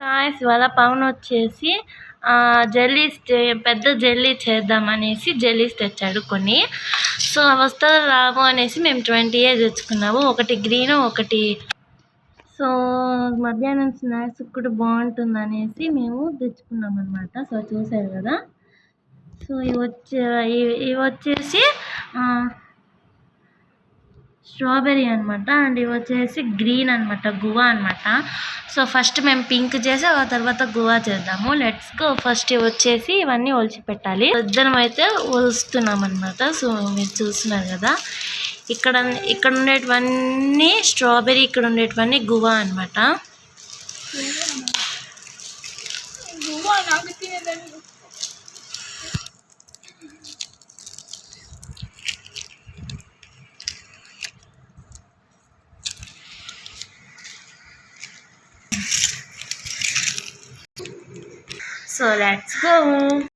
Guys ఇవాళ పవన్ వచ్చేసి jellies పెద్ద జెల్లీ చేద్దామనేసి జెల్లీస్ తెచ్చాడు కొన్ని. సో అవి వస్తుందో రావో అనేసి మేము 20 తెచ్చుకున్నాము, ఒకటి గ్రీన్ ఒకటి. సో మధ్యాహ్నం స్నాక్స్ కూడా బాగుంటుంది అనేసి మేము తెచ్చుకున్నాం అనమాట. సో చూసారు కదా. సో ఇవి వచ్చేసి స్ట్రాబెర్రీ అనమాట. అండ్ ఇవి వచ్చేసి గ్రీన్ అనమాట, గువా అనమాట. సో ఫస్ట్ మేము పింక్ చేసి ఆ తర్వాత గువా చేద్దాము. Let's go. ఫస్ట్ ఇవి వచ్చేసి ఇవన్నీ ఒలిచి పెట్టాలి. ఇద్దరం అయితే ఒలుస్తున్నాం అనమాట. సో మీరు చూస్తున్నారు కదా, ఇక్కడ ఉండేటివన్నీ స్ట్రాబెర్రీ, ఇక్కడ ఉండేటివన్నీ గువా అనమాట. So let's go.